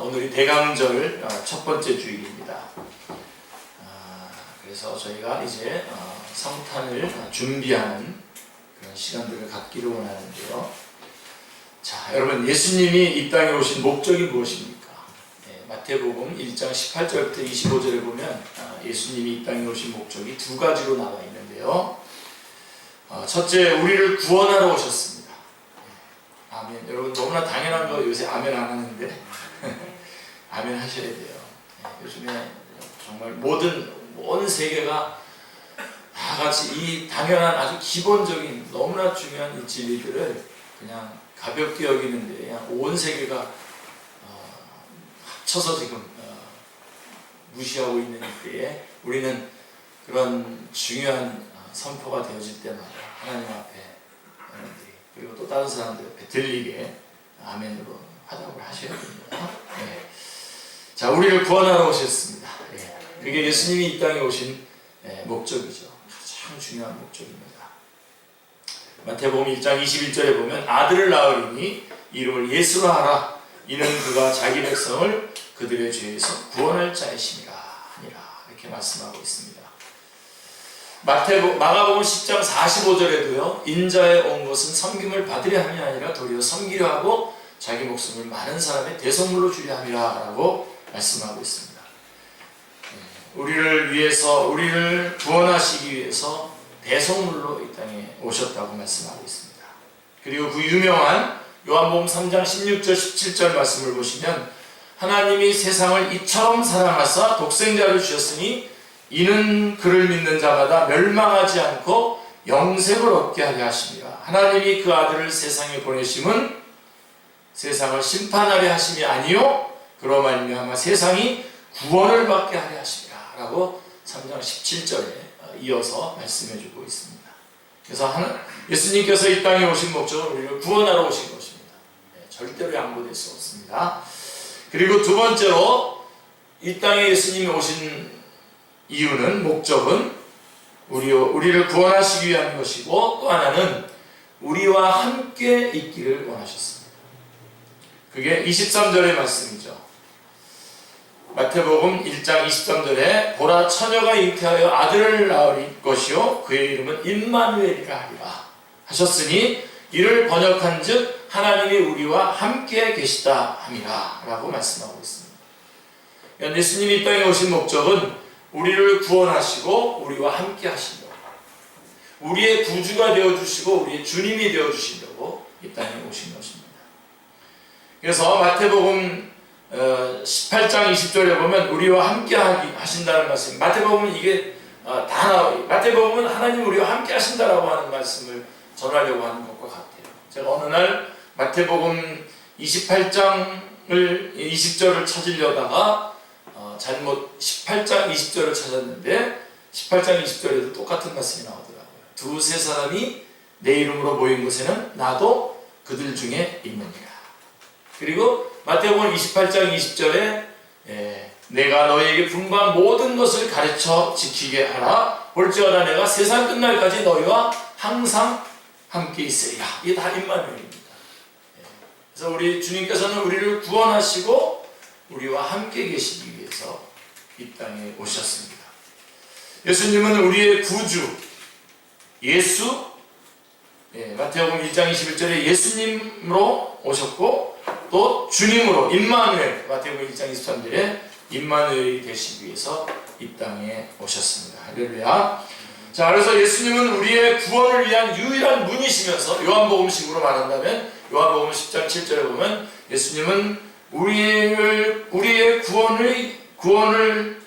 오늘이 대강절 첫 번째 주일입니다. 그래서 저희가 이제 성탄을 준비하는 그런 시간들을 갖기를 원하는데요. 자, 여러분, 예수님이 이 땅에 오신 목적이 무엇입니까? 마태복음 1장 18절부터 25절에 보면 예수님이 이 땅에 오신 목적이 두 가지로 나와 있는데요. 첫째, 우리를 구원하러 오셨습니다. 아멘. 여러분, 너무나 당연한 거 요새 아멘 안 하는데 아멘 하셔야 돼요. 요즘에 정말 온 세계가 다 같이 이 당연한 아주 기본적인 너무나 중요한 이 진리들을 그냥 가볍게 여기는데 그냥 온 세계가 합쳐서 지금 무시하고 있는 이때에 우리는 그런 중요한 선포가 되어질 때마다 하나님 앞에 그리고 또 다른 사람들 앞에 들리게 아멘으로 화답을 하셔야 됩니다. 자, 우리를 구원하러 오셨습니다. 그게 예수님이 이 땅에 오신 목적이죠. 참 중요한 목적입니다. 마태복음 1장 21절에 보면 아들을 낳으리니 이름을 예수라 하라. 이는 그가 자기 백성을 그들의 죄에서 구원할 자이심이라 하니라. 이렇게 말씀하고 있습니다. 마가복음 10장 45절에도요. 인자에 온 것은 섬김을 받으려 함이 아니라 도리어 섬기려 하고 자기 목숨을 많은 사람의 대속물로 주려 함이라 라고 말씀하고 있습니다. 우리를 구원하시기 위해서 대속물로 이 땅에 오셨다고 말씀하고 있습니다. 그리고 그 유명한 요한복음 3장 16절 17절 말씀을 보시면 하나님이 세상을 이처럼 사랑하사 독생자를 주셨으니 이는 그를 믿는 자마다 멸망하지 않고 영생을 얻게 하려 하심이라. 하나님이 그 아들을 세상에 보내심은 세상을 심판하려 하심이 아니요 그로 말미암아 세상이 구원을 받게 하려 하심이라 라고 3장 17절에 이어서 말씀해 주고 있습니다. 그래서 예수님께서 이 땅에 오신 목적은 우리를 구원하러 오신 것입니다. 절대로 양보될 수 없습니다. 그리고 두 번째로 이 땅에 예수님이 오신 이유는, 목적은 우리를 구원하시기 위한 것이고 또 하나는 우리와 함께 있기를 원하셨습니다. 그게 23절의 말씀이죠. 마태복음 1장 23절에 보라 처녀가 잉태하여 아들을 낳을 것이요 그의 이름은 임마누엘이라 하리라 하셨으니 이를 번역한 즉 하나님이 우리와 함께 계시다 함이라 라고 말씀하고 있습니다. 예수님이 이 땅에 오신 목적은 우리를 구원하시고 우리와 함께 하시려고, 우리의 구주가 되어주시고 우리의 주님이 되어주시려고 이 땅에 오신 것입니다. 그래서 마태복음 18장 20절에 보면 우리와 함께 하신다는 말씀, 마태복음은 이게 다 나와요. 마태복음은 하나님 우리와 함께 하신다라고 하는 말씀을 전하려고 하는 것과 같아요. 제가 어느 날 마태복음 28장을 20절을 찾으려다가 잘못 18장 20절을 찾았는데 18장 20절에도 똑같은 말씀이 나오더라고요. 두세 사람이 내 이름으로 모인 곳에는 나도 그들 중에 있느니라. 그리고 마태복음 28장 20절에 내가 너희에게 분부한 모든 것을 가르쳐 지키게 하라. 볼지어다 내가 세상 끝날까지 너희와 항상 함께 있으리라. 이게 다 임마누엘입니다. 그래서 우리 주님께서는 우리를 구원하시고 우리와 함께 계시기 위해서 이 땅에 오셨습니다. 예수님은 우리의 구주, 예수, 마태복음 1장 21절에 예수님으로 오셨고 또 주님으로 임마누엘, 마태복음 1장 23절에 임마누엘이 되시기 위해서 이 땅에 오셨습니다. 할렐루야. 자, 그래서 예수님은 우리의 구원을 위한 유일한 문이시면서 요한복음식으로 말한다면 요한복음 10장 7절에 보면 예수님은 우리의 구원을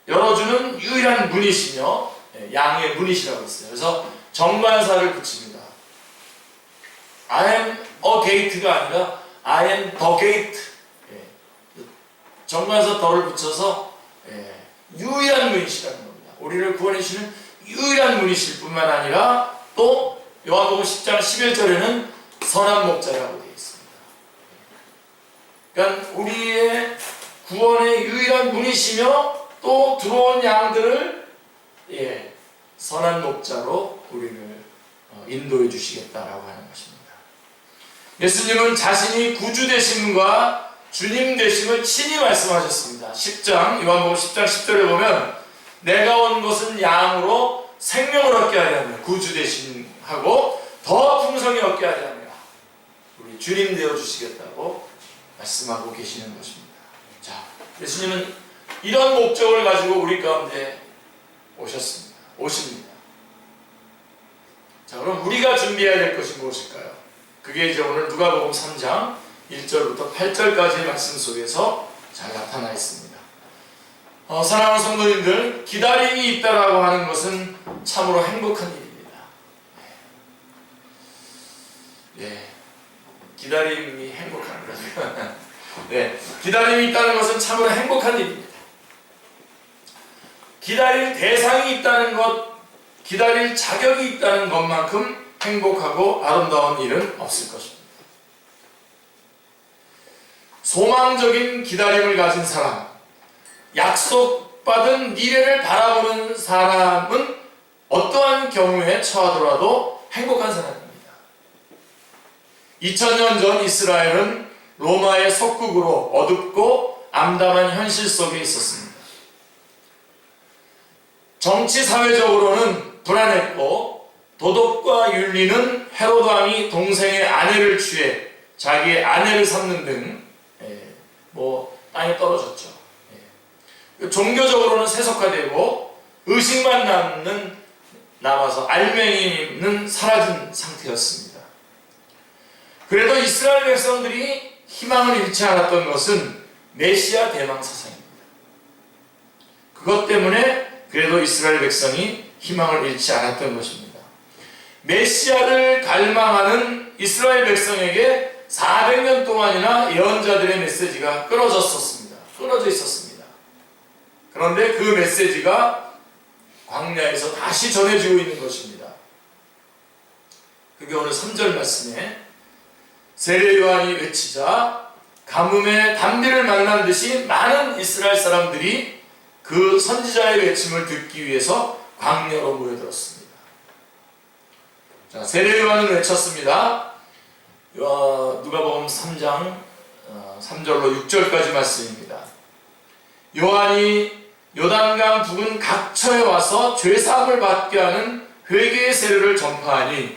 열어주는 유일한 문이시며 양의 문이시라고 했어요. 그래서 정관사를 붙입니다. I am a gate가 아니라 I am the gate. 정관사 더를 붙여서 유일한 문이시라는 겁니다. 우리를 구원해 주시는 유일한 문이실 뿐만 아니라 또 요한복음 10장 11절에는 선한 목자라고 되어 있습니다. 그러니까 우리의 구원의 유일한 문이시며 또 들어온 양들을 선한 목자로 우리를 인도해 주시겠다라고 하는 것입니다. 예수님은 자신이 구주 되심과 주님 되심을 친히 말씀하셨습니다. 10장, 요한복음 10장 10절에 보면 내가 온 것은 양으로 생명을 얻게 하려면 구주 되심하고 더 풍성히 얻게 하려면 우리 주님 되어주시겠다고 말씀하고 계시는 것입니다. 자, 예수님은 이런 목적을 가지고 우리 가운데 오십니다. 자, 그럼 우리가 준비해야 될 것이 무엇일까요? 그게 이제 오늘 누가복음 3장 1절부터 8절까지의 말씀 속에서 잘 나타나 있습니다. 사랑하는 성도님들, 기다림이 있다라고 하는 것은 참으로 행복한 일입니다. 기다림이 행복한 거죠. 기다림이 있다는 것은 참으로 행복한 일입니다. 기다릴 대상이 있다는 것, 기다릴 자격이 있다는 것만큼 행복하고 아름다운 일은 없을 것입니다. 소망적인 기다림을 가진 사람, 약속받은 미래를 바라보는 사람은 어떠한 경우에 처하더라도 행복한 사람입니다. 2000년 전 이스라엘은 로마의 속국으로 어둡고 암담한 현실 속에 있었습니다. 정치 사회적으로는 불안했고 도덕과 윤리는 헤로드 왕이 동생의 아내를 취해 자기의 아내를 삼는 등 땅에 떨어졌죠. 종교적으로는 세속화되고 의식만 남아서 알맹이는 사라진 상태였습니다. 그래도 이스라엘 백성들이 희망을 잃지 않았던 것은 메시아 대망 사상입니다. 그것 때문에 그래도 이스라엘 백성이 희망을 잃지 않았던 것입니다. 메시아를 갈망하는 이스라엘 백성에게 400년 동안이나 예언자들의 메시지가 끊어져 있었습니다. 그런데 그 메시지가 광야에서 다시 전해지고 있는 것입니다. 그게 오늘 3절 말씀에 세례 요한이 외치자 가뭄의 단비를 만난 듯이 많은 이스라엘 사람들이 그 선지자의 외침을 듣기 위해서 광야로 모여들었습니다. 자, 세례 요한은 외쳤습니다. 누가복음 3장 3절로 6절까지 말씀입니다. 요한이 요단강 부근 각처에 와서 죄사함을 받게 하는 회개의 세례를 전파하니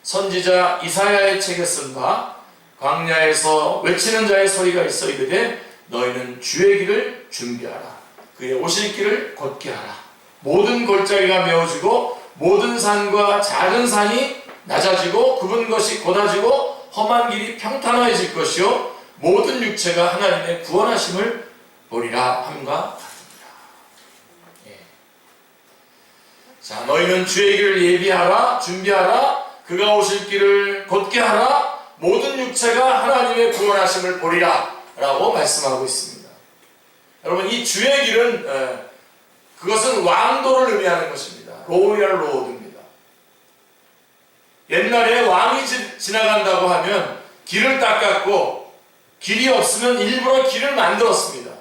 선지자 이사야의 책에 쓴 바 광야에서 외치는 자의 소리가 있어 이르되 너희는 주의 길을 준비하라. 그의 오실 길을 곧게 하라. 모든 골짜기가 메워지고 모든 산과 작은 산이 낮아지고 굽은 것이 곧아지고 험한 길이 평탄해질 것이요 모든 육체가 하나님의 구원하심을 보리라 함과 같습니다. 자, 너희는 주의 길을 예비하라, 준비하라, 그가 오실 길을 곧게 하라, 모든 육체가 하나님의 구원하심을 보리라 라고 말씀하고 있습니다. 여러분, 이 주의 길은 그것은 왕도를 의미하는 것입니다. 로얄 로드입니다. 옛날에 왕이 지나간다고 하면 길을 닦았고 길이 없으면 일부러 길을 만들었습니다.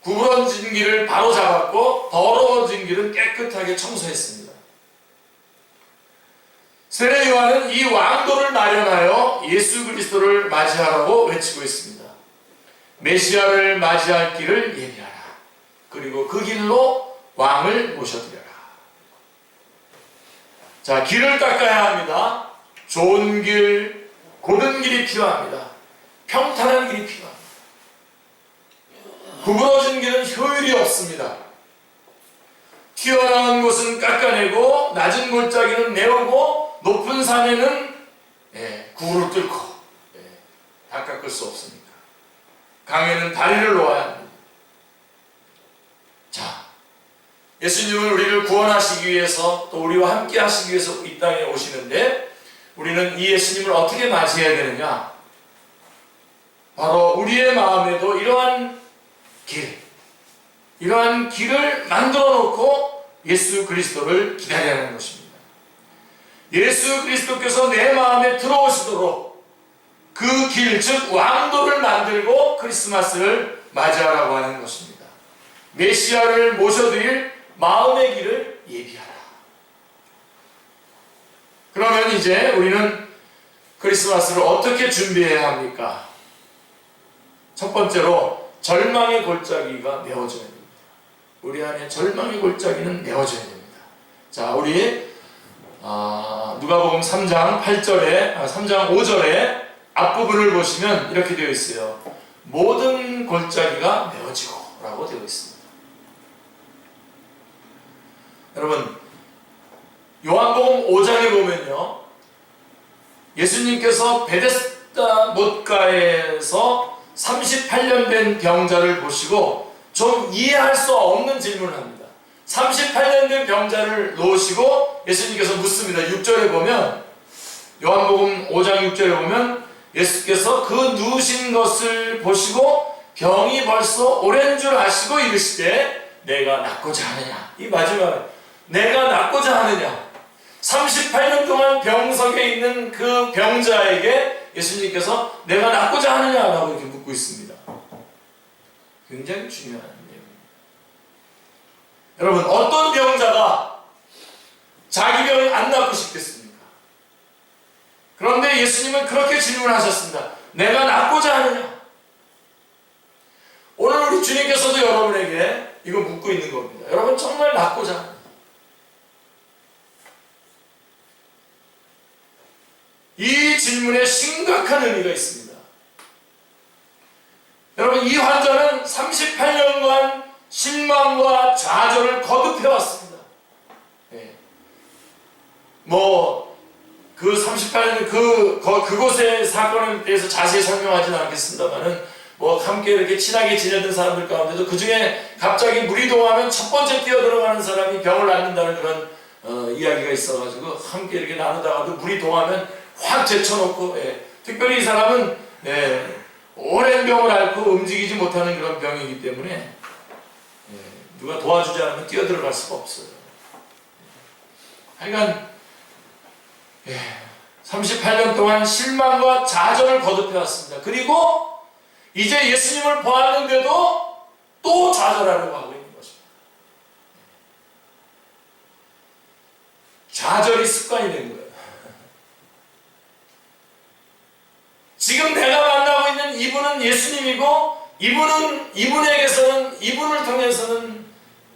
구부러진 길을 바로 잡았고 더러워진 길은 깨끗하게 청소했습니다. 세례 요한은 이 왕도를 마련하여 예수 그리스도를 맞이하라고 외치고 있습니다. 메시아를 맞이할 길을 예비하라. 그리고 그 길로 왕을 모셔드려라. 자, 길을 닦아야 합니다. 좋은 길, 고른 길이 필요합니다. 평탄한 길이 필요합니다. 구부러진 길은 효율이 없습니다. 튀어나온 곳은 깎아내고 낮은 골짜기는 메우고 높은 산에는 구를 뚫고 다 깎을 수 없으니까 강에는 다리를 놓아야 합니다. 자, 예수님은 우리를 구원하시기 위해서 또 우리와 함께 하시기 위해서 이 땅에 오시는데 우리는 이 예수님을 어떻게 맞이해야 되느냐? 바로 우리의 마음에도 이러한 길을 만들어 놓고 예수 그리스도를 기다려야 하는 것입니다. 예수 그리스도께서 내 마음에 들어오시도록 그 길, 즉 왕도를 만들고 크리스마스를 맞이하라고 하는 것입니다. 메시아를 모셔드릴 마음의 길을 예비하라. 그러면 이제 우리는 크리스마스를 어떻게 준비해야 합니까? 첫 번째로 절망의 골짜기가 메워져야 됩니다. 우리 안에 절망의 골짜기는 메워져야 됩니다. 자, 우리 누가복음 3장 5절에 앞부분을 보시면 이렇게 되어 있어요. 모든 골짜기가 메워지고 라고 되어 있습니다. 여러분, 요한복음 5장에 보면요, 예수님께서 베데스다 못가에서 38년 된 병자를 보시고 좀 이해할 수 없는 질문을 합니다. 38년 된 병자를 놓으시고 예수님께서 묻습니다. 6절에 보면, 요한복음 5장 6절에 보면 예수께서 그 누우신 것을 보시고 병이 벌써 오랜 줄 아시고 이르시되 내가 낫고자 하느냐. 이 마지막에 내가 낫고자 하느냐. 38년 동안 병석에 있는 그 병자에게 예수님께서 내가 낫고자 하느냐라고 이렇게 묻고 있습니다. 굉장히 중요한 내용입니다. 여러분, 어떤 병자가 자기 병이 안 낫고 싶겠습니까? 그런데 예수님은 그렇게 질문하셨습니다. 내가 낫고자 하느냐? 오늘 우리 주님께서도 여러분에게 이거 묻고 있는 겁니다. 여러분 정말 낫고자 하느냐? 이 질문에 심각한 의미가 있습니다. 여러분, 이 환자는 38년간 실망과 좌절을 거듭해왔습니다. 네. 그 38년 그곳의 사건에 대해서 자세히 설명하지는 않겠습니다만은 함께 이렇게 친하게 지내던 사람들 가운데도 그 중에 갑자기 물이 동하면 첫 번째 뛰어들어가는 사람이 병을 앓는다는 그런 이야기가 있어가지고 함께 이렇게 나누다가도 물이 동하면 확 제쳐놓고, 특별히 이 사람은 오랜 병을 앓고 움직이지 못하는 그런 병이기 때문에 누가 도와주지 않으면 뛰어들어갈 수가 없어요. 하여간 38년 동안 실망과 좌절을 거듭해왔습니다. 그리고 이제 예수님을 보았는데도 또 좌절하려고 하고 있는 것입니다. 좌절이 습관이 된 거예요. 지금 내가 만나고 있는 이분은 예수님이고 이분을 통해서는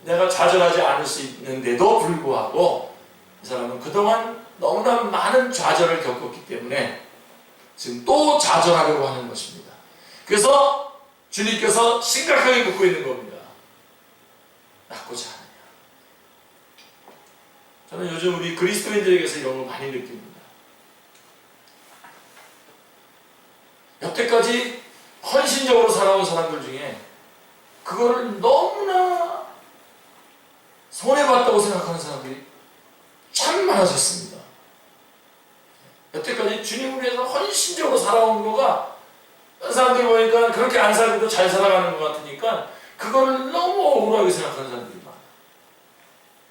내가 좌절하지 않을 수 있는데도 불구하고 이 사람은 그동안 너무나 많은 좌절을 겪었기 때문에 지금 또 좌절하려고 하는 것입니다. 그래서 주님께서 심각하게 묻고 있는 겁니다. 낫고자 하느냐? 저는 요즘 우리 그리스도인들에게서 이런 걸 많이 느낍니다. 여태까지 헌신적으로 살아온 사람들 중에 그거를 너무나 손해봤다고 생각하는 사람들이 참 많아졌습니다. 여태까지 주님을 위해서 헌신적으로 살아온 거가 다른 사람들 보니까 그렇게 안 살고도 잘 살아가는 것 같으니까 그거를 너무 억울하게 생각하는 사람들이 많아요.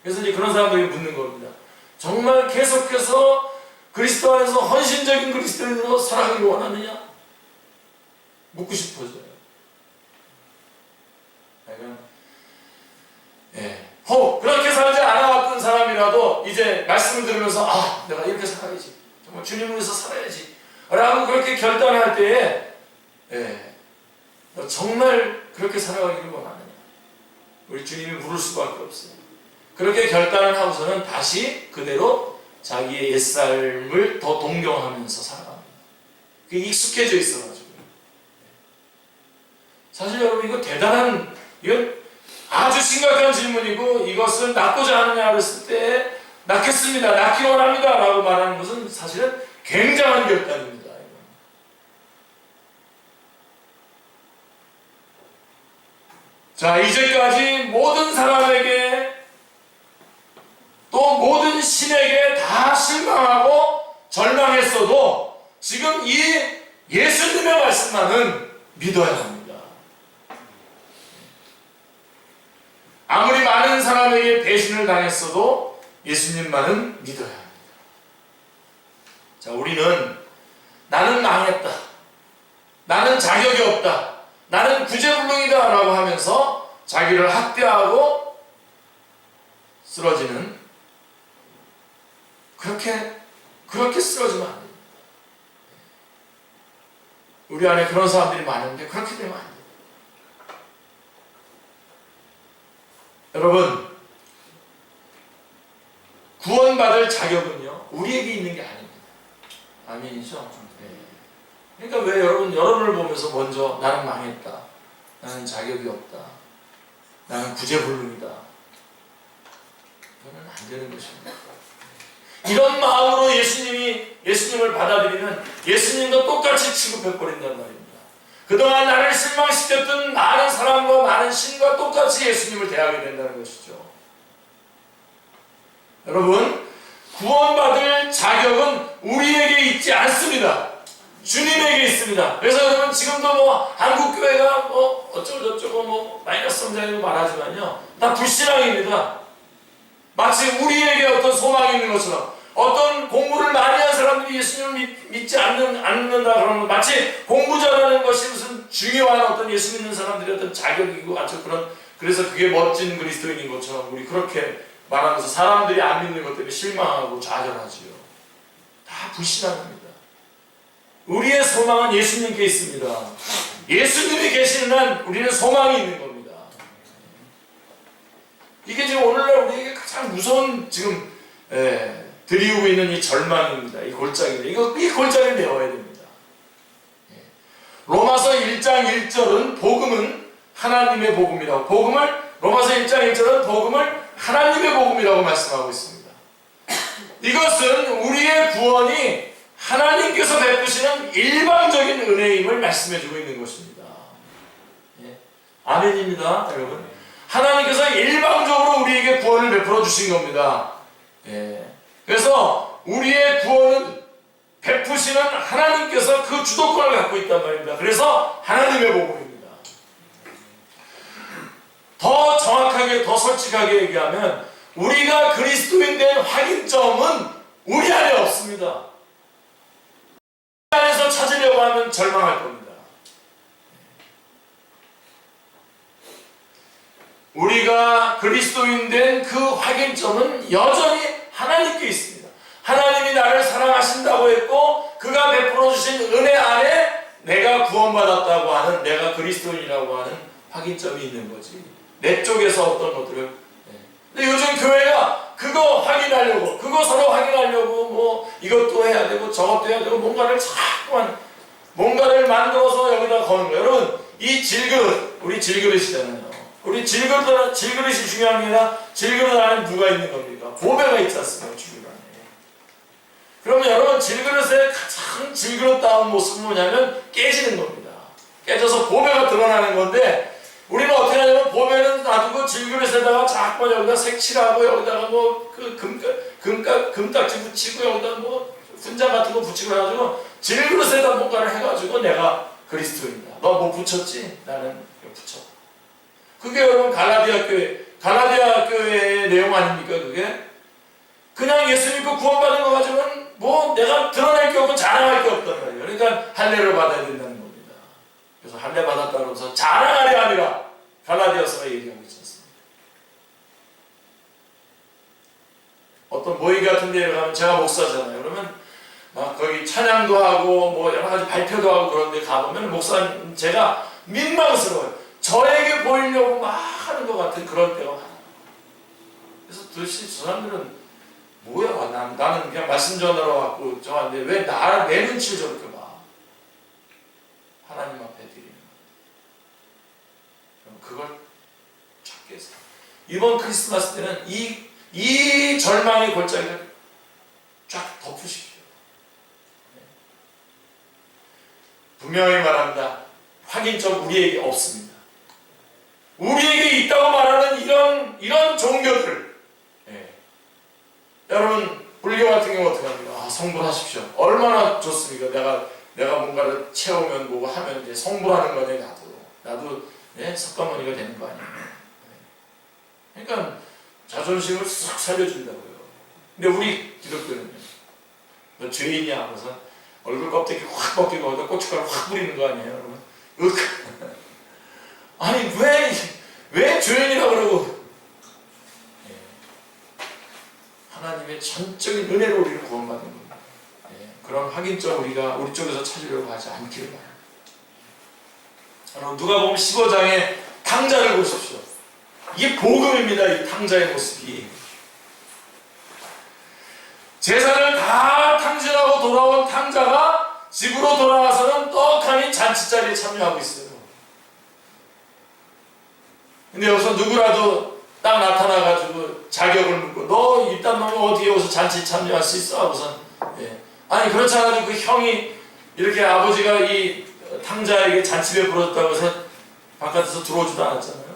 그래서 이제 그런 사람들이 묻는 겁니다. 정말 계속해서 그리스도 안에서 헌신적인 그리스도인으로 살아가길 원하느냐? 묻고 싶어져요. 그렇게 살지 않아왔던 사람이라도 이제 말씀을 들으면서 내가 이렇게 살아야지, 정말 주님을 위해서 살아야지 라고 그렇게 결단할 때에 너 정말 그렇게 살아가기를 원하느냐? 우리 주님이 물을 수밖에 없어요. 그렇게 결단을 하고서는 다시 그대로 자기의 옛삶을 더 동경하면서 살아갑니다. 그게 익숙해져 있어가지고. 사실 여러분, 이건 아주 심각한 질문이고, 이것을 낫고자 하느냐 그랬을 때 낫겠습니다, 낫기 원합니다 라고 말하는 것은 사실은 굉장한 결단입니다. 자, 이제까지 모든 사람에게 또 모든 신에게 다 실망하고 절망했어도 지금 이 예수님의 말씀만은 믿어야 합니다. 아무리 많은 사람에게 배신을 당했어도 예수님만은 믿어야 합니다. 자, 우리는 나는 망했다, 나는 자격이 없다, 나는 구제불능이다 라고 하면서 자기를 학대하고 쓰러지는, 그렇게 쓰러지면 안 됩니다. 우리 안에 그런 사람들이 많은데 그렇게 되면 안 돼요. 여러분, 구원받을 자격은요 우리에게 있는 게 아닙니다. 아멘이죠? 네. 그러니까 왜 여러분을 보면서 먼저 나는 망했다, 나는 자격이 없다, 나는 구제불능이다, 그거는 안 되는 것입니다. 이런 마음으로 예수님을 받아들이면 예수님도 똑같이 취급해버린단 말입니다. 그동안 나를 실망시켰던 많은 사람과 많은 신과 똑같이 예수님을 대하게 된다는 것이죠. 여러분, 구원받을 자격은 우리에게 있지 않습니다. 주님에게 있습니다. 그래서 여러분, 지금도 뭐 한국교회가 뭐 어쩌고저쩌고 뭐 마이너스 성장이라고 말하지만요, 다 불신앙입니다. 마치 우리에게 어떤 소망이 있는 것처럼, 어떤 공부를 많이 한 사람들이 예수님을 믿지 않는다 그러면 마치 공부 잘하는 것이 무슨 중요한 어떤 예수 믿는 사람들의 어떤 자격이고 아주 그래서 그게 멋진 그리스도인인 것처럼 우리 그렇게 말하면서 사람들이 안 믿는 것 때문에 실망하고 좌절하지요. 다 불신앙입니다. 우리의 소망은 예수님께 있습니다. 예수님이 계시는 한 우리는 소망이 있는 겁니다. 이게 지금 오늘날 우리에게 가장 무서운 지금 들이우고 있는 이 절망입니다. 이 골짜기입니다. 이 골짜기를 내어야 됩니다. 로마서 1장 1절은 복음은 하나님의 복음이라고, 로마서 1장 1절은 복음을 하나님의 복음이라고 말씀하고 있습니다. 이것은 우리의 구원이 하나님께서 베푸시는 일방적인 은혜임을 말씀해주고 있는 것입니다. 아멘입니다, 여러분. 하나님께서 일방적으로 우리에게 구원을 베풀어 주신 겁니다. 그래서 우리의 구원은 베푸시는 하나님께서 그 주도권을 갖고 있단 말입니다. 그래서 하나님의 복음입니다. 더 정확하게, 더 솔직하게 얘기하면 우리가 그리스도인 된 확인점은 우리 안에 없습니다. 우리 안에서 찾으려고 하면 절망할 겁니다. 우리가 그리스도인 된 그 확인점은 여전히 하나님께 있습니다. 하나님이 나를 사랑하신다고 했고 그가 베풀어 주신 은혜 안에 내가 구원받았다고 하는, 내가 그리스도인이라고 하는 확인점이 있는 거지. 내 쪽에서 어떤 것들을. 근데 요즘 교회가 그거 확인하려고, 그거 서로 확인하려고 뭐 이것도 해야 되고 저것도 해야 되고 뭔가를 자꾸만 뭔가를 만들어서 여기다 거는 거예요. 여러분, 이 질그릇, 우리 질그릇이잖아요. 우리 질그릇이 중요한 게 아니라 질그릇 안에 누가 있는 겁니까? 보배가 있지 않습니까? 질그릇 안에. 그러면 여러분, 질그릇의 가장 질그릇다운 모습은 뭐냐면 깨지는 겁니다. 깨져서 보배가 드러나는 건데 우리는 어떻게 하냐면 보배는 놔두고 질그릇에다가 자꾸 여기다 색칠하고 여기다가 뭐 그 금딱지 붙이고 여기다 뭐 훈장 같은 거 붙이고 해가지고 질그릇에다 뭔가를 해가지고 내가 그리스도인이다. 너 뭐 붙였지? 나는 이거 붙였다. 그게 여러분 갈라디아 교회의 내용 아닙니까? 그게 그냥 예수 믿고 구원받은 거 가지고는 뭐 내가 드러낼 게 없고 자랑할 게 없단 말이에요. 그러니까 할례를 받아야 된다는 겁니다. 그래서 할례 받았다 그러면서 자랑하려 아니라 갈라디아서가 얘기하고 있지 않습니까? 어떤 모임 같은 데 가면, 제가 목사잖아요. 그러면 막 거기 찬양도 하고 뭐 여러 가지 발표도 하고 그런 데 가보면 목사님 제가 민망스러워요. 저에게 보이려고 막 하는 것 같은 그런 때가 많아요. 그래서 도대체 저 사람들은 뭐야? 나는 그냥 말씀 전하러 왔고 저한테 왜 내 눈치를 저렇게 봐? 하나님 앞에 드리는 거예요. 그걸 찾게 해서 이번 크리스마스 때는 이 절망의 골짜기를 쫙 덮으십시오. 분명히 말합니다. 확인점 우리에게 없습니다. 우리에게 있다고 말하는 이런 종교들, 여러분 불교 같은 경우 어떻게 합니까? 성불하십시오. 얼마나 좋습니까? 내가 뭔가를 채우면 뭐고 하면 이제 성불하는 거네. 나도 석가모니가 되는 거 아니에요. 그러니까 자존심을 싹 살려준다고요. 근데 우리 기독교는요, 너 죄인이야 하면서 얼굴 껍데기 확 벗기고 거기다 고춧가루 확 뿌리는 거 아니에요, 여러분? 아니 왜 죄인이라고 그러고. 하나님의 전적인 은혜로 우리를 구원받는 겁니다. 그런 확인점 우리 쪽에서 찾으려고 하지 않기를 바랍니다. 누가복음 15장의 탕자를 보십시오. 이게 복음입니다. 이 탕자의 모습이. 제사를 다 탕진하고 돌아온 탕자가 집으로 돌아와서는 떡하니 잔치자리에 참여하고 있어요. 근데 여기서 누구라도 딱 나타나가지고 자격을 묻고 너 이딴 놈이 어떻게 여기서 잔치 참여할 수 있어? 하고선 아니 그렇지 않아도 그 형이 이렇게 아버지가 이 탕자에게 잔치를 부르셨다고 해서 바깥에서 들어오지도 않았잖아요.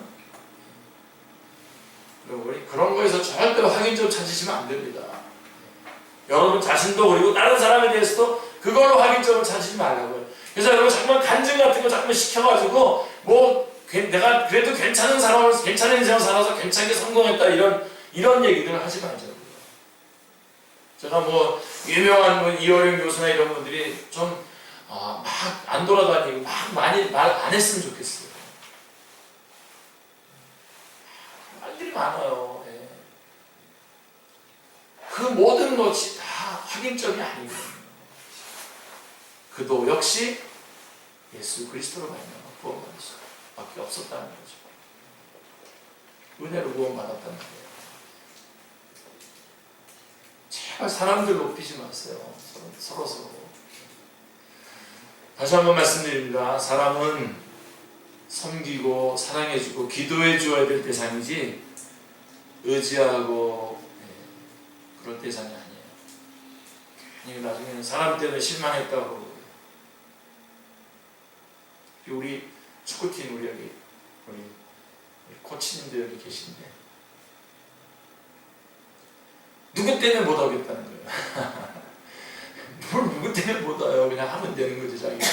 여러분 그런 거에서 절대로 확인적으로 찾으시면 안 됩니다. 여러분 자신도 그리고 다른 사람에 대해서도 그걸로 확인적으로 찾지 말라고요. 그래서 여러분 정말 간증 같은 거 자꾸 시켜가지고 뭐 내가 그래도 괜찮은 사람을 괜찮은 인생을 살아서 괜찮게 성공했다 이런 얘기들을 하지 말자고요. 제가 뭐 유명한 뭐 이어령 교수나 이런 분들이 좀 막 안 돌아다니고 막 많이 말 안 했으면 좋겠어요. 말들이 많아요. 그 모든 것이 다 확인점이 아니거든요. 그도 역시 예수 그리스도로 말미암아 구원받을 수밖에 없었다는 거죠. 은혜로 구원받았다는 거예요. 제발 사람들 높이지 마세요. 서로. 다시 한번 말씀드립니다. 사람은 섬기고 사랑해주고 기도해줘야 될 대상이지 의지하고 그런 대상이 아니에요. 괜히 나중에는 사람 때문에 실망했다고. 우리 축구팀 우리 코치님도 여기 계신데 누구 때문에 못 하겠다는 거예요. 뭘 누구 때문에 못 와요. 그냥 하면 되는 거지 자기가.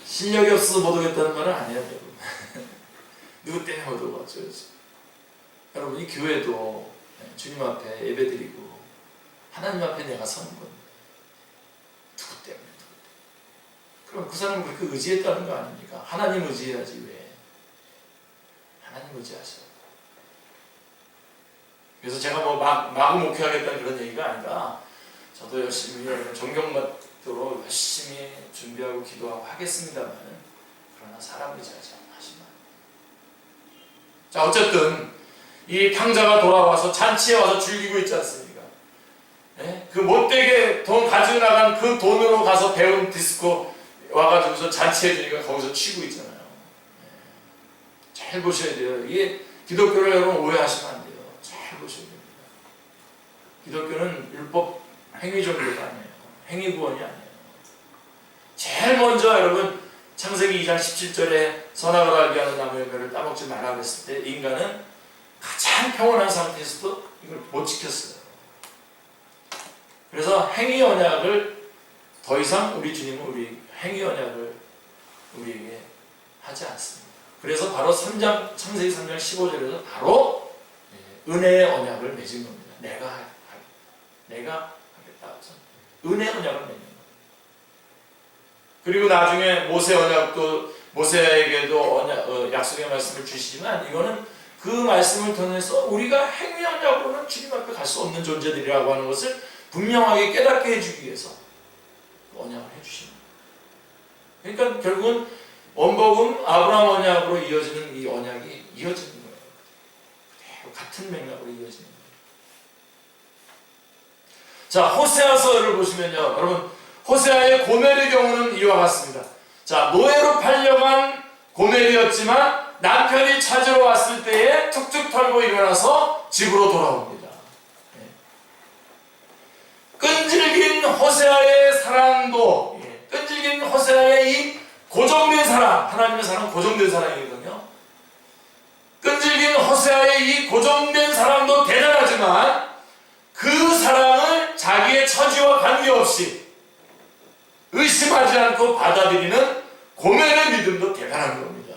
실력이 없어서 못 오겠다는 말은 아니에요. 누구 때문에 못 오고 어쩌지. 여러분 이 교회도 주님 앞에 예배드리고 하나님 앞에 내가 서는 겁니다. 누구 때문에. 그럼 그 사람은 그렇게 의지했다는 거 아닙니까? 하나님 의지해야지 왜. 하나님 의지하셔. 그래서 제가 뭐 마구 목회하겠다는 그런 얘기가 아니라 저도 열심히 여러분 존경받도록 열심히 준비하고 기도하고 하겠습니다만 그러나 사람 의지하지 마시면. 자 어쨌든 이 탕자가 돌아와서 잔치에 와서 즐기고 있지 않습니까? 그 못되게 돈 가지고 나간 그 돈으로 가서 배운 디스코 와가지고서 잔치해 주니까 거기서 치고 있잖아요. 잘 보셔야 돼요. 이게 기독교를 여러분 오해하시면 안 돼요. 잘 보셔야 됩니다. 기독교는 율법 행위 종교가 아니에요. 행위 구원이 아니에요. 제일 먼저 여러분 창세기 2장 17절에 선악을 알게 하는 나무의 열매를 따먹지 말라 그랬을 때 인간은 가장 평온한 상태에서도 이걸 못 지켰어요. 그래서 행위 언약을 더 이상 우리 주님은 우리 행위 언약을 우리에게 하지 않습니다. 그래서 바로 창세기 3장 15절에서 바로 은혜의 언약을 맺은 겁니다. 내가 하겠다. 은혜 언약을 맺는 겁니다. 그리고 나중에 모세 언약도 모세에게도 약속의 말씀을 주시지만 이거는 그 말씀을 통해서 우리가 행위 언약으로는 주님 앞에 갈 수 없는 존재들이라고 하는 것을 분명하게 깨닫게 해주기 위해서 언약을 해주십니다. 그러니까 결국은 원복음 아브라함 언약으로 이어지는 이 언약이 이어지는 거예요. 그대로 같은 맥락으로 이어지는 거예요. 자, 호세아서를 보시면요. 여러분, 호세아의 고멜의 경우는 이와 같습니다. 자, 노예로 팔려간 고멜이었지만 남편이 찾으러 왔을 때에 툭툭 털고 일어나서 집으로 돌아옵니다. 끈질긴 호세아의 사랑도, 끈질긴 호세아의 이 고정된 사랑, 하나님의 사랑은 고정된 사랑이거든요. 끈질긴 호세아의 이 고정된 사랑도 대단하지만 그 사랑을 자기의 처지와 관계없이 의심하지 않고 받아들이는 고멜의 믿음도 대단한 겁니다.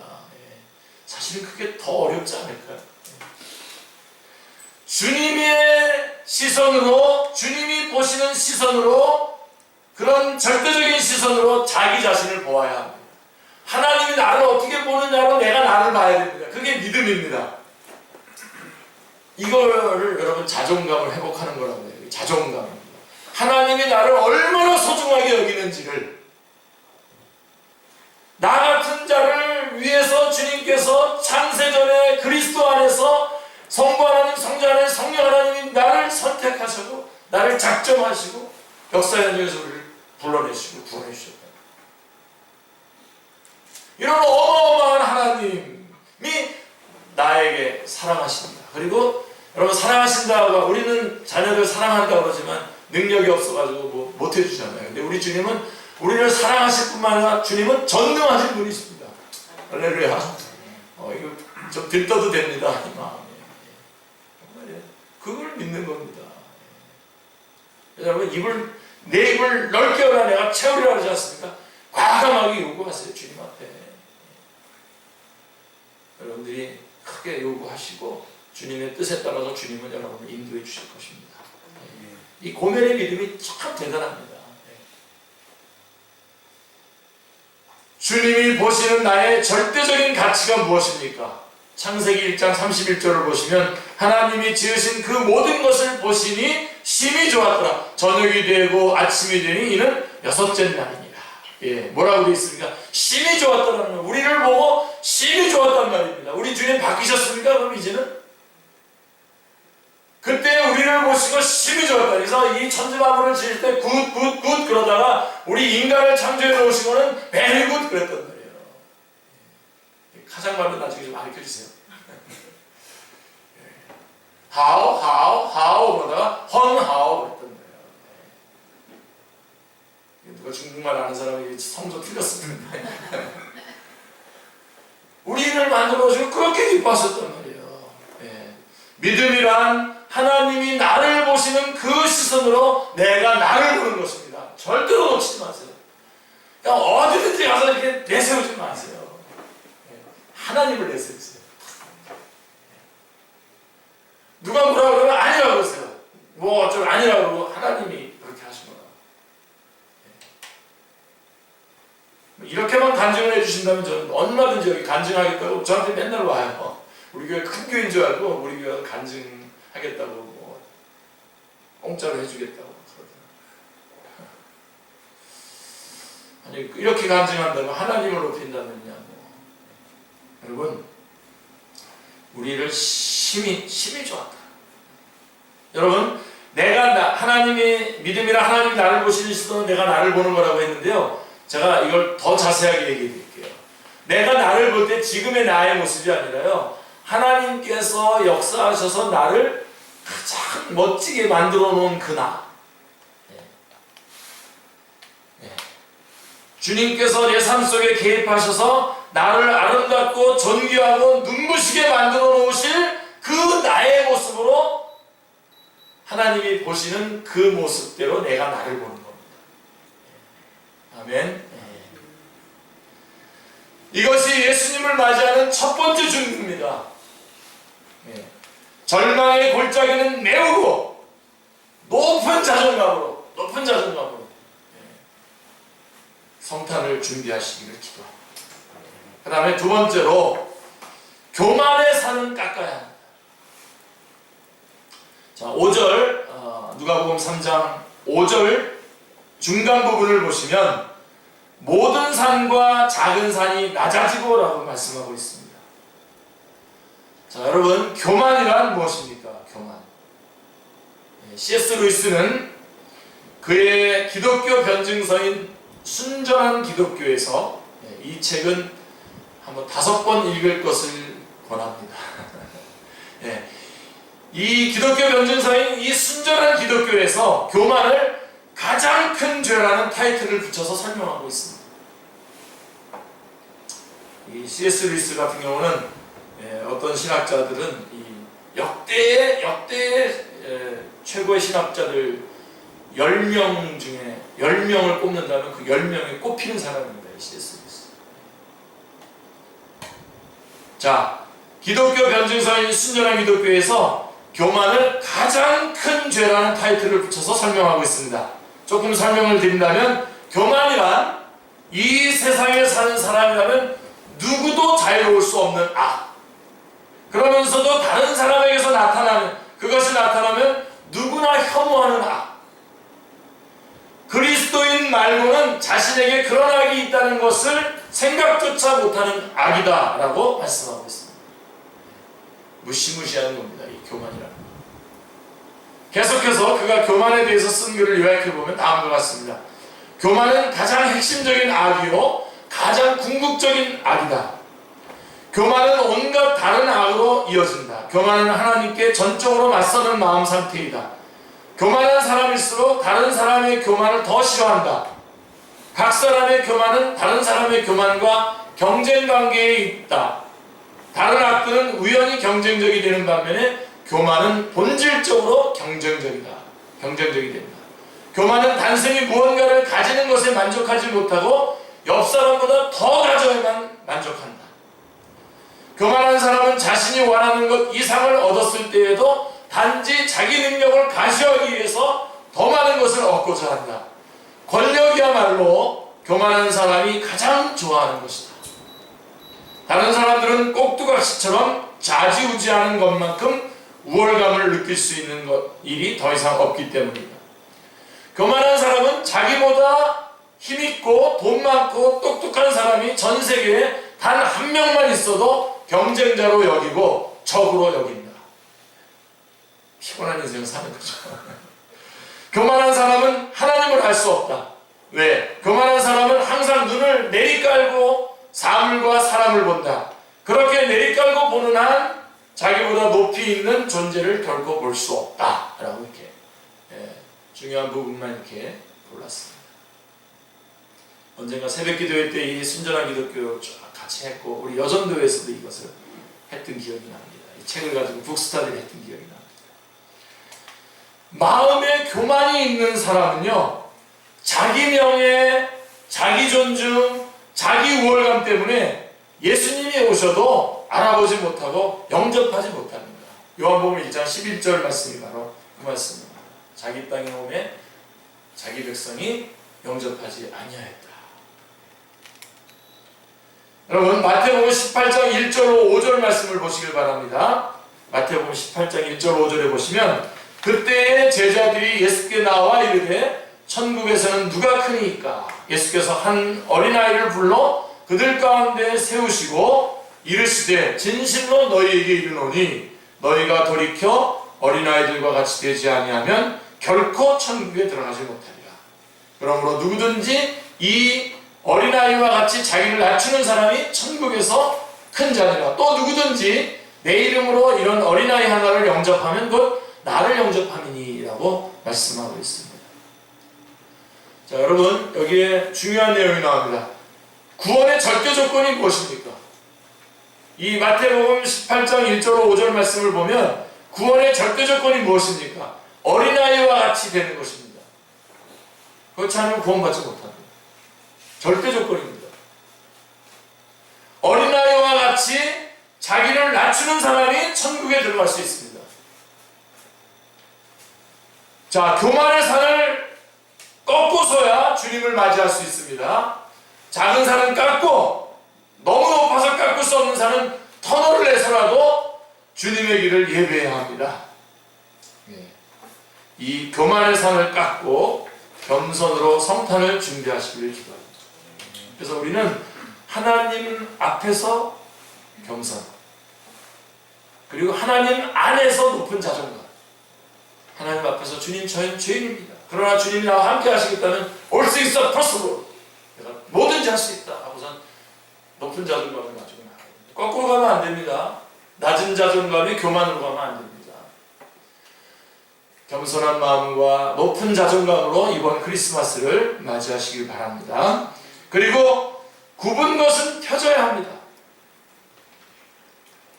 사실은 그게 더 어렵지 않을까요? 주님의 시선으로, 주님이 보시는 시선으로, 그런 절대적인 시선으로 자기 자신을 보아야 합니다. 하나님이 나를 어떻게 보느냐로 내가 나를 봐야 됩니다. 그게 믿음입니다. 이거를 여러분 자존감을 회복하는 거라고 해요. 자존감입니다. 하나님이 나를 얼마나 소중하게 여기는지를, 나 같은 자를 그래서 주님께서 창세전에 그리스도 안에서 성부 하나님, 성자 하나님, 성령 하나님이 나를 선택하시고 나를 작정하시고 역사 현장에서 우리를 불러내시고 구원해 주셨다. 이런 어마어마한 하나님이 나에게 사랑하신다. 그리고 여러분, 사랑하신다고 우리는 자녀들 사랑한다고 그러지만 능력이 없어가지고 뭐 못해주잖아요. 근데 우리 주님은 우리를 사랑하실 뿐만 아니라 주님은 전능하신 분이십니다. 할렐루야. 이거 좀 들떠도 됩니다. 이 마음에. 정말 그걸 믿는 겁니다. 여러분, 내 입을 넓게 열어 내가 채우리라 하지 않습니까? 과감하게 요구하세요. 주님 앞에. 여러분들이 크게 요구하시고 주님의 뜻에 따라서 주님은 여러분을 인도해 주실 것입니다. 이 고면의 믿음이 참 대단합니다. 주님이 보시는 나의 절대적인 가치가 무엇입니까? 창세기 1장 31절을 보시면 하나님이 지으신 그 모든 것을 보시니 심히 좋았더라. 저녁이 되고 아침이 되니 이는 여섯째 날이니라. 뭐라고 되어 있습니까? 심히 좋았더라는 거예요. 우리를 보고 심히 좋았단 말입니다. 우리 주님 바뀌셨습니까? 그럼 이제는? 그때 우리를 보시고 심히 좋았다. 그래서 이 천지만물을 지을 때 굿 그러다가 우리 인간을 창조해 놓으시고는 very good 그랬단 말이에요. 가장말로 나중에 좀 가르쳐 주세요. how 그러다가 how 그랬단 말이에요. 누가 중국말 아는 사람이 성조 틀렸습니다. 우리를 만들어주고 그렇게 기뻐하셨단 말이에요. 믿음이란 하나님이 나를 보시는 그 시선으로 내가 나를 보는 것입니다. 절대로 놓치지 마세요. 그냥 어디든지 가서 이렇게 내세우지 마세요. 하나님을 내세우세요. 누가 뭐라 그러면 아니라고 그러세요. 뭐 좀 아니라고 그러고 하나님이 그렇게 하신 거다. 이렇게만 간증을 해주신다면 저는 얼마든지 여기 간증하겠다고 저한테 맨날 와요. 우리 교회 큰 교회인 줄 알고 우리 교회 간증하겠다고 뭐 공짜로 해주겠다고 그러더라고요. 아니 이렇게 간증한다면 하나님을 높인다면요. 여러분, 우리를 심히 좋았다. 여러분, 하나님이 믿음이라 하나님이 나를 보시는 시선은 내가 나를 보는 거라고 했는데요. 제가 이걸 더 자세하게 얘기해 드릴게요. 내가 나를 볼 때 지금의 나의 모습이 아니라요. 하나님께서 역사하셔서 나를 가장 멋지게 만들어 놓은 그 나. 주님께서 내 삶 속에 개입하셔서 나를 아름답고 존귀하고 눈부시게 만들어 놓으실 그 나의 모습으로 하나님이 보시는 그 모습대로 내가 나를 보는 겁니다. 아멘. 이것이 예수님을 맞이하는 첫 번째 준비입니다. 절망의 골짜기는 메우고 높은 자존감으로 성탄을 준비하시기를 기도합니다. 그 다음에 두 번째로 교만의 산은 깎아야 합니다. 자, 5절 누가복음 3장 5절 중간 부분을 보시면 모든 산과 작은 산이 낮아지고 라고 말씀하고 있습니다. 자, 여러분, 교만이란 무엇입니까? 교만. C.S. 루이스는 그의 기독교 변증서인 순전한 기독교에서 이 책은 한번 5번 읽을 것을 권합니다. 이 기독교 변증서인 이 순전한 기독교에서 교만을 가장 큰 죄라는 타이틀을 붙여서 설명하고 있습니다. 이 C.S. 루이스 같은 경우는 어떤 신학자들은 이 역대의 최고의 신학자들 10명 중에 10명을 꼽는다면 그 10명에 꼽히는 사람입니다. C.S. 루이스. 자, 기독교 변증서인 순전한 기독교에서 교만을 가장 큰 죄라는 타이틀을 붙여서 설명하고 있습니다. 조금 설명을 드린다면 교만이란 이 세상에 사는 사람이라면 누구도 자유로울 수 없는 악, 그러면서도 다른 사람에게서 그것이 나타나면 누구나 혐오하는 악, 그리스도인 말고는 자신에게 그런 악이 있다는 것을 생각조차 못하는 악이다 라고 말씀하고 있습니다. 무시무시한 겁니다. 이 교만이라는 것. 계속해서 그가 교만에 대해서 쓴 글을 요약해보면 다음과 같습니다. 교만은 가장 핵심적인 악이요 가장 궁극적인 악이다. 교만은 온갖 다른 악으로 이어진다. 교만은 하나님께 전적으로 맞서는 마음 상태이다. 교만한 사람일수록 다른 사람의 교만을 더 싫어한다. 각 사람의 교만은 다른 사람의 교만과 경쟁 관계에 있다. 다른 악들은 우연히 경쟁적이 되는 반면에 교만은 본질적으로 경쟁적이 된다. 교만은 단순히 무언가를 가지는 것에 만족하지 못하고 옆 사람보다 더 가져야만 만족한다. 교만한 사람은 자신이 원하는 것 이상을 얻었을 때에도 단지 자기 능력을 가시하기 위해서 더 많은 것을 얻고자 한다. 권력이야말로 교만한 사람이 가장 좋아하는 것이다. 다른 사람들은 꼭두각시처럼 좌지우지하는 것만큼 우월감을 느낄 수 있는 일이 더 이상 없기 때문이다. 교만한 사람은 자기보다 힘있고 돈 많고 똑똑한 사람이 전 세계에 단 한 명만 있어도 경쟁자로 여기고 적으로 여긴다. 피곤한 인생을 사는 거죠. 교만한 사람은 하나님을 알 수 없다. 왜? 교만한 사람은 항상 눈을 내리깔고 사물과 사람을 본다. 그렇게 내리깔고 보는 한 자기보다 높이 있는 존재를 결코 볼 수 없다. 라고 이렇게 중요한 부분만 이렇게 골랐습니다. 언젠가 새벽 기도회 때 이 순전한 기독교 같이 했고 우리 여전도에서도 이것을 했던 기억이 납니다. 이 책을 가지고 북스타들이 했던 기억이 납니다. 마음에 교만이 있는 사람은요, 자기 명예, 자기 존중, 자기 우월감 때문에 예수님이 오셔도 알아보지 못하고 영접하지 못합니다. 요한복음 1장 11절 말씀이 바로 그 말씀입니다. 자기 땅에 오매 자기 백성이 영접하지 아니하였다. 여러분 마태복음 18장 1절로 5절 말씀을 보시길 바랍니다. 마태복음 18장 1절 5절에 보시면 그때의 제자들이 예수께 나와 이르되 천국에서는 누가 크니까? 예수께서 한 어린아이를 불러 그들 가운데 세우시고 이르시되 진실로 너희에게 이르노니 너희가 돌이켜 어린아이들과 같이 되지 아니하면 결코 천국에 들어가지 못하리라. 그러므로 누구든지 이 어린아이와 같이 자기를 낮추는 사람이 천국에서 큰 자니라. 또 누구든지 내 이름으로 이런 어린아이 하나를 영접하면 곧 나를 영접함이니라고 말씀하고 있습니다. 자, 여러분 여기에 중요한 내용이 나옵니다. 구원의 절대 조건이 무엇입니까? 이 마태복음 18장 1절 5절 말씀을 보면 구원의 절대 조건이 무엇입니까? 어린아이와 같이 되는 것입니다. 그렇지 않으면 구원받지 못합니다. 절대 조건입니다. 어린아이와 같이 자기를 낮추는 사람이 천국에 들어갈 수 있습니다. 자, 교만의 산을 꺾고서야 주님을 맞이할 수 있습니다. 작은 산은 깎고 너무 높아서 깎을 수 없는 산은 터널을 내서라도 주님의 길을 예배해야 합니다. 이 교만의 산을 깎고 겸손으로 성탄을 준비하시기를 기도합니다. 그래서 우리는 하나님 앞에서 겸손, 그리고 하나님 안에서 높은 자존감. 하나님 앞에서 주님 저희는 죄인입니다. 그러나 주님이 나와 함께 하시겠다면 올 수 있어, possible. 내가 뭐든지 할 수 있다 하고선 높은 자존감을 가지고 나가야 됩니다. 거꾸로 가면 안 됩니다. 낮은 자존감이 교만으로 가면 안 됩니다. 겸손한 마음과 높은 자존감으로 이번 크리스마스를 맞이하시길 바랍니다. 그리고 굽은 것은 펴져야 합니다.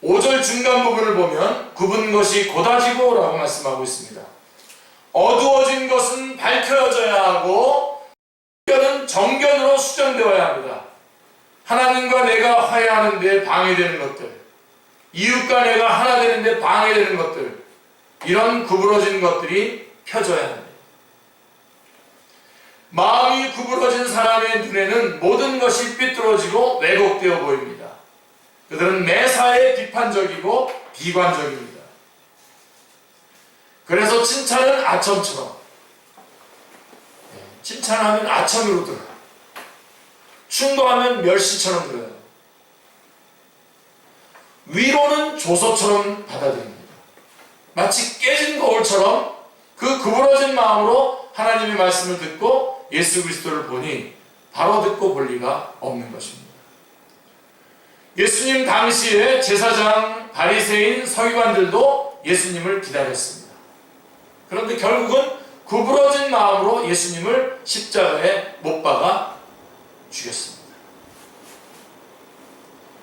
5절 중간 부분을 보면 굽은 것이 고다지고 라고 말씀하고 있습니다. 어두워진 것은 밝혀져야 하고 정견은 정견으로 수정되어야 합니다. 하나님과 내가 화해하는 데 방해되는 것들, 이웃과 내가 하나 되는 데 방해되는 것들, 이런 구부러진 것들이 펴져야 합니다. 마음이 구부러진 사람의 눈에는 모든 것이 삐뚤어지고 왜곡되어 보입니다. 그들은 매사에 비판적이고 비관적입니다. 그래서 칭찬은 아첨처럼, 칭찬하면 아첨으로 들어요. 충고하면 멸시처럼 들어요. 위로는 조소처럼 받아들입니다. 마치 깨진 거울처럼 그 구부러진 마음으로 하나님의 말씀을 듣고 예수 그리스도를 보니 바로 듣고 볼 리가 없는 것입니다. 예수님 당시에 제사장, 바리새인, 서기관들도 예수님을 기다렸습니다. 그런데 결국은 구부러진 마음으로 예수님을 십자가에 못 박아 죽였습니다.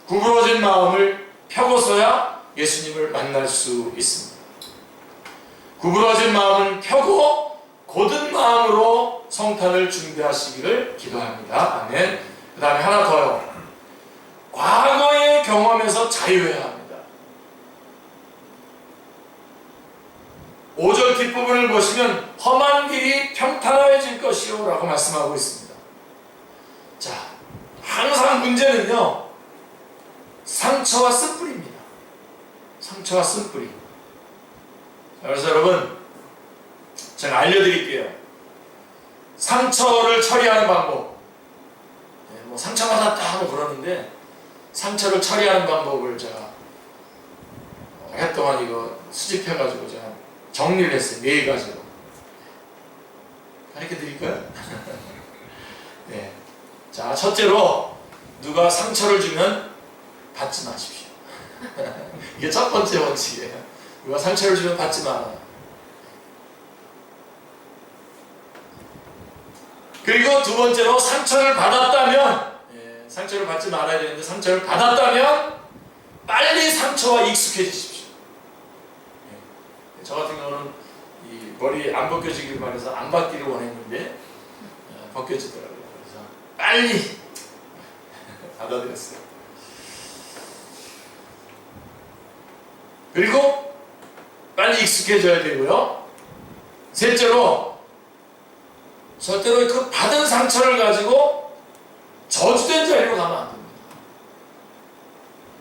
구부러진 마음을 펴고서야 예수님을 만날 수 있습니다. 구부러진 마음은 펴고 곧은 마음으로 성탄을 준비하시기를 기도합니다. 아멘. 그 다음에 하나 더요. 과거의 경험에서 자유해야 합니다. 5절 뒷부분을 보시면 험한 길이 평탄해질 것이요 라고 말씀하고 있습니다. 자, 항상 문제는요, 상처와 쓴뿌리입니다. 상처와 쓴뿌리. 그래서 여러분, 제가 알려드릴게요. 상처를 처리하는 방법. 뭐 상처받았다 하고 그러는데, 상처를 처리하는 방법을 제가 오랫동안 이거 수집해가지고 제가 정리를 했어요. 4가지로. 가르쳐 드릴까요? 네. 자, 첫째로, 누가 상처를 주면 받지 마십시오. 이게 첫 번째 원칙이에요. 누가 상처를 주면 받지 말아요. 그리고 두 번째로, 상처를 받았다면, 상처를 받지 말아야 되는데 상처를 받았다면 빨리 상처와 익숙해지십시오. 저 같은 경우는 이 머리 안 벗겨지길 바라서 안 받기를 원했는데 벗겨지더라고요. 그래서 빨리 받아들였어요. 그리고 빨리 익숙해져야 되고요. 셋째로, 절대로 그 받은 상처를 가지고 저주된 자리로 가면 안 됩니다.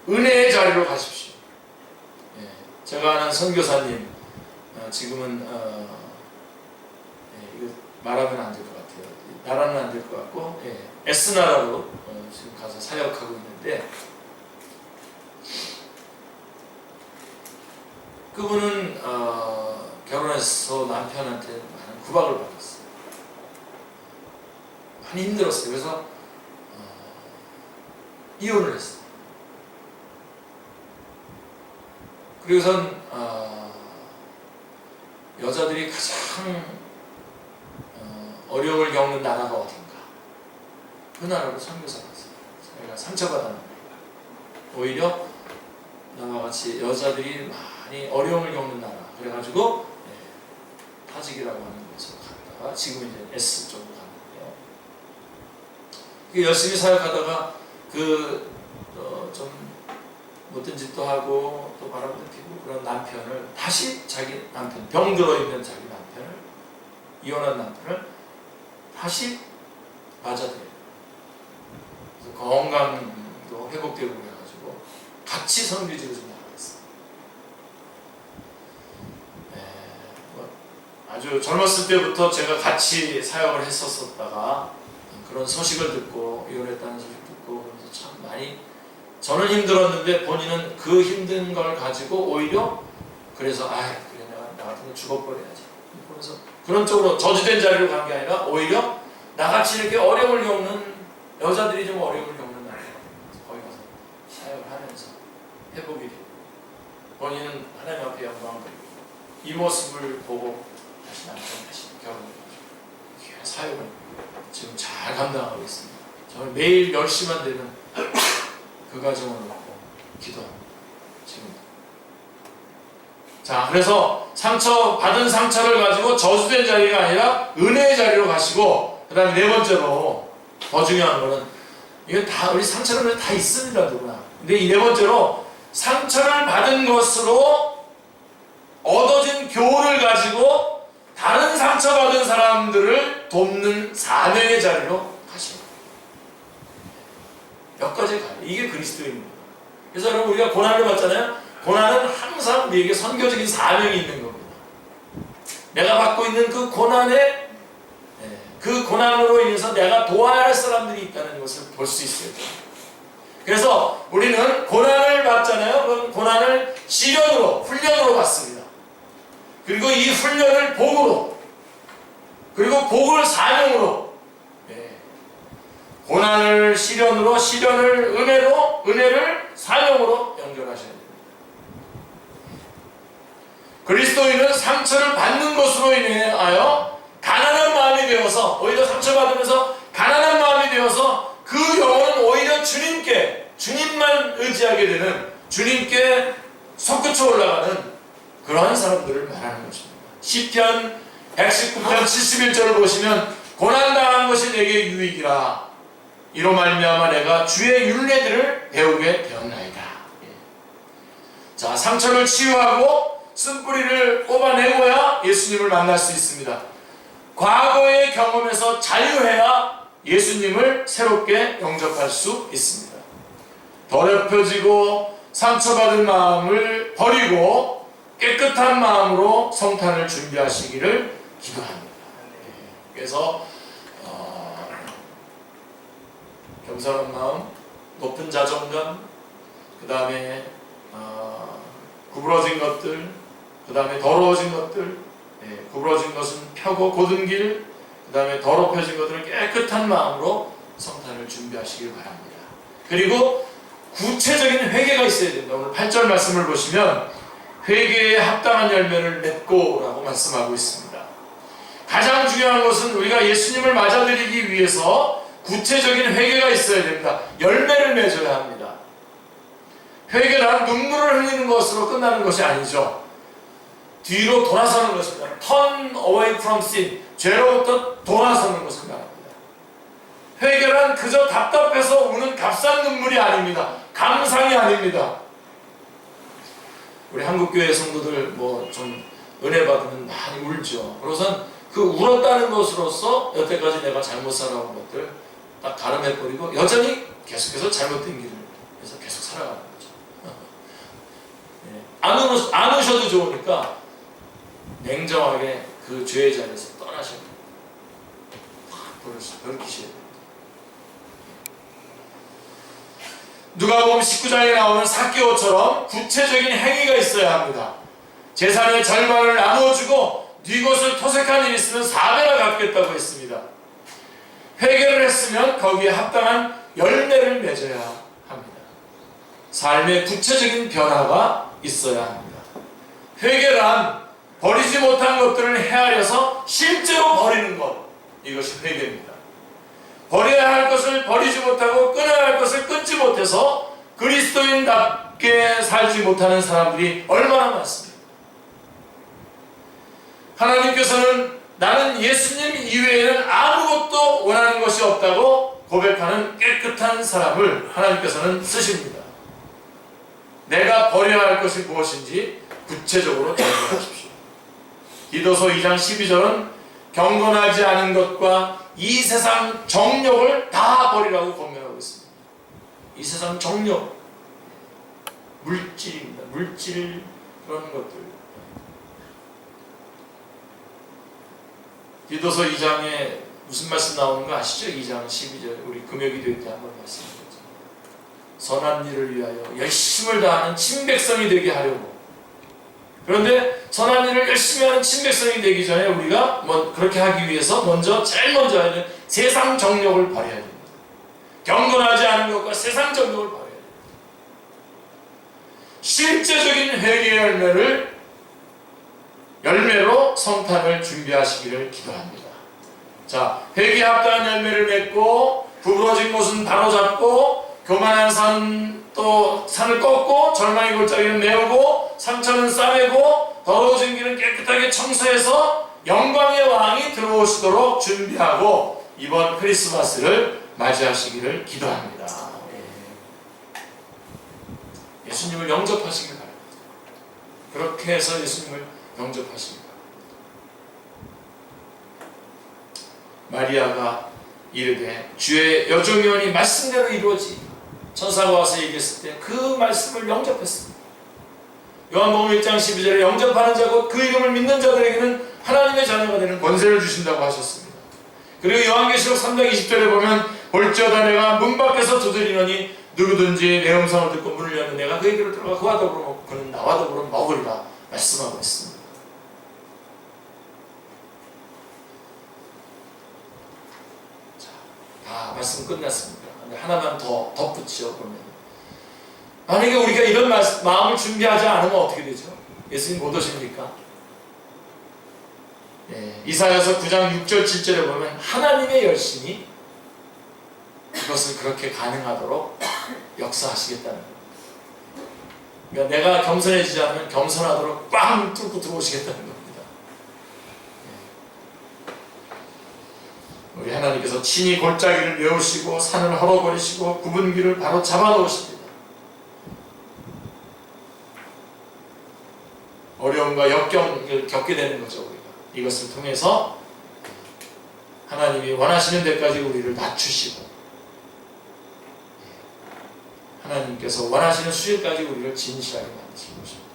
은혜의 자리로 가십시오. 예, 제가 아는 선교사님, 지금은 이거 말하면 안 될 것 같아요. 나라는 안 될 것 같고, S나라로 지금 가서 사역하고 있는데, 그분은 결혼해서 남편한테 많은 구박을 받았어요. 많이 힘들었어요. 그래서 이혼을 했어요. 그리고선 여자들이 가장 어려움을 겪는 나라가 어딘가, 그 나라로 선교사 갔어요. 자기가 상처받았는 나라. 오히려 나와 같이 여자들이 많이 어려움을 겪는 나라, 그래가지고 타직이라고 하는 곳으로 갔다가 지금 이제 S 쪽으로 갔는데요. 열심히 사역하다가 좀 못된 짓도 하고 또 바람도 피고 그런 남편을 다시, 자기 남편, 병 들어있는 자기 남편을, 이혼한 남편을 다시 맞아들여요. 그래서 건강도 회복되고 그래가지고 같이 성교지로 좀 나가겠어요. 아주 젊었을 때부터 제가 같이 사역을 했었다가 그런 소식을 듣고, 이혼했다는 소식 듣고, 그래서 참 많이, 저는 힘들었는데 본인은 그 힘든 걸 가지고 오히려, 그래서 그래, 나 같은 거 죽어버려야지, 그래서 그런 쪽으로 저주된 자리로 간 게 아니라 오히려 나같이 이렇게 어려움을 겪는 여자들이 좀 어려움을 겪는 나라, 거기 가서 사역을 하면서 회복이 되고, 본인은 하나님 앞에 영광을 드리고, 이 모습을 보고 다시 남편 다시 결혼해가지고 사역을 지금 잘 감당하고 있습니다. 저는 매일 10시만 되면 그 가정을 놓고 기도합니다. 지금. 자, 그래서 받은 상처를 가지고 저주된 자리가 아니라 은혜의 자리로 가시고, 그 다음에 4번째로, 더 중요한 거는, 이건 다, 우리 상처는 다 있습니다, 누구나. 근데 이 4번째로, 상처를 받은 것으로 얻어진 교훈을 가지고 다른 상처받은 사람들을 돕는 사명의 자리로 가십니다. 몇 가지 가요. 이게 그리스도입니다. 그래서 여러분, 우리가 고난을 받잖아요. 고난은 항상 우리에게 선교적인 사명이 있는 겁니다. 내가 받고 있는 그 고난의 그 고난으로 인해서 내가 도와야 할 사람들이 있다는 것을 볼 수 있어요. 그래서 우리는 고난을 받잖아요. 그럼 고난을 시련으로, 훈련으로 받습니다. 그리고 이 훈련을 복으로, 그리고 복을 사명으로, 고난을 시련으로, 시련을 은혜로, 은혜를 사명으로 연결하셔야 됩니다. 그리스도인은 상처를 받는 것으로 인하여 가난한 마음이 되어서, 오히려 상처받으면서 가난한 마음이 되어서 그 영혼은 오히려 주님만 의지하게 되는, 주님께 솟구쳐 올라가는 그러한 사람들을 말하는 것입니다. 시편 119편 71절을 보시면 고난당한 것이 내게 유익이라 이로 말미암아 내가 주의 율례들을 배우게 되었나이다. 자, 상처를 치유하고 쓴뿌리를 뽑아내고야 예수님을 만날 수 있습니다. 과거의 경험에서 자유해야 예수님을 새롭게 영접할 수 있습니다. 더럽혀지고 상처받은 마음을 버리고 깨끗한 마음으로 성탄을 준비하시기를 기도합니다. 그래서 겸손한 마음, 높은 자존감, 그 다음에 구부러진 것들, 그 다음에 더러워진 것들, 구부러진 것은 펴고 곧은 길, 그 다음에 더럽혀진 것들을 깨끗한 마음으로 성탄을 준비하시길 바랍니다. 그리고 구체적인 회개가 있어야 된다. 오늘 8절 말씀을 보시면 회개에 합당한 열매를 맺고 라고 말씀하고 있습니다. 가장 중요한 것은 우리가 예수님을 맞아들이기 위해서 구체적인 회개가 있어야 됩니다. 열매를 맺어야 합니다. 회개란 눈물을 흘리는 것으로 끝나는 것이 아니죠. 뒤로 돌아서는 것입니다. Turn away from sin. 죄로부터 돌아서는 것을 말합니다. 회개란 그저 답답해서 우는 값싼 눈물이 아닙니다. 감상이 아닙니다. 우리 한국교회 성도들 뭐 좀 은혜 받으면 많이 울죠. 그래서 그 울었다는 것으로서 여태까지 내가 잘못 살아온 것들 딱 가름해버리고 여전히 계속해서 잘못된 길을 그래서 계속 살아가는 거죠. 안 우셔도 좋으니까 냉정하게 그 죄의 자리에서 떠나셔야 돼요. 확 돌이키셔야 돼요. 누가복음 19장에 나오는 삭개오처럼 구체적인 행위가 있어야 합니다. 재산의 절반을 나누어주고 네 것을 토색한 일이 있으면 4배나 갚겠다고 했습니다. 회개를 했으면 거기에 합당한 열매를 맺어야 합니다. 삶의 구체적인 변화가 있어야 합니다. 회개란 버리지 못한 것들을 헤아려서 실제로 버리는 것, 이것이 회개입니다. 버려야 할 것을 버리지 못하고 끊어야 할 것을 끊지 못해서 그리스도인답게 살지 못하는 사람들이 얼마나 많습니다. 하나님께서는 나는 예수님 이외에는 아무것도 원하는 것이 없다고 고백하는 깨끗한 사람을 하나님께서는 쓰십니다. 내가 버려야 할 것이 무엇인지 구체적으로 정리하십시오. 디도서 2장 12절은 경건하지 않은 것과 이 세상 정욕을 다 버리라고 권면하고 있습니다. 이 세상 정욕, 물질입니다. 물질 그런 것들. 디도서 2장에 무슨 말씀 나오는 거 아시죠? 2장 12절 우리 금요기도 때 한번 말씀드렸죠. 선한 일을 위하여 열심을 다하는 친백성이 되게 하려고. 그런데 선한 일을 열심히 하는 친백성이 되기 전에 우리가 그렇게 하기 위해서 제일 먼저 해야 되는 세상 정욕을 버려야 됩니다. 경건하지 않은 것과 세상 정욕을 버려야 됩니다. 실제적인 회개의 열매로 성탄을 준비하시기를 기도합니다. 자, 회개에 합당한 열매를 맺고 구부러진 곳은 바로잡고 교만한 산을 꺾고 절망의 골짜기는 메우고 상처는 싸매고 더러워진 길은 깨끗하게 청소해서 영광의 왕이 들어오시도록 준비하고 이번 크리스마스를 맞이하시기를 기도합니다. 예수님을 영접하시길 바랍니다. 그렇게 해서 예수님을 영접하시길 바랍니다. 마리아가 이르되 주의 여종이오니 말씀대로 이루어지 천사가 와서 얘기했을 때 그 말씀을 영접했습니다. 요한복음 1장 12절에 영접하는 자고 그 이름을 믿는 자들에게는 하나님의 자녀가 되는 권세를 주신다고 하셨습니다. 그리고 요한계시록 3장 20절에 보면 볼지어다 내가 문 밖에서 두드리노니 누구든지 내 음성을 듣고 문을 열면 내가 그에게로 들어가 그와 더불어 먹고 그는 나와 더불어 먹으리라 말씀하고 있습니다. 자, 다 말씀 끝났습니다. 근데 하나만 더 덧붙여 보면, 만약에 우리가 이런 마음을 준비하지 않으면 어떻게 되죠? 예수님 못 오십니까? 이사야서 9장 6절 7절에 보면 하나님의 열심이 그것을 그렇게 가능하도록 역사하시겠다는 겁니다. 그러니까 내가 겸손해지지 않으면 겸손하도록 꽝 뚫고 들어오시겠다는 겁니다. 우리 하나님께서 친히 골짜기를 메우시고 산을 헐어버리시고 굽은 길을 바로 잡아놓으십니다. 어려움과 역경을 겪게 되는 거죠. 우리가 이것을 통해서 하나님이 원하시는 데까지 우리를 낮추시고 하나님께서 원하시는 수준까지 우리를 진실하게 만드시는 것입니다.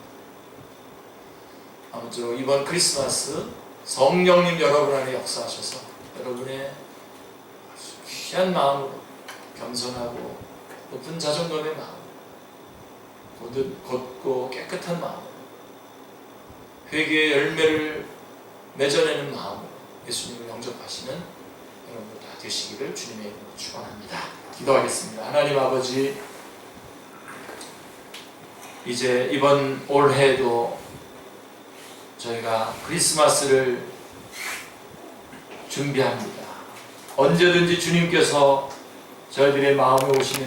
아무쪼록 이번 크리스마스 성령님 여러분 안에 역사하셔서 여러분의 귀한 마음으로 겸손하고 높은 자존감의 마음, 곧고 깨끗한 마음, 회개의 열매를 맺어내는 마음으로 예수님을 영접하시는 여러분들 다 되시기를 주님의 이름으로 축원합니다. 기도하겠습니다. 하나님 아버지, 이제 이번 올해도 저희가 크리스마스를 준비합니다. 언제든지 주님께서 저희들의 마음에 오시는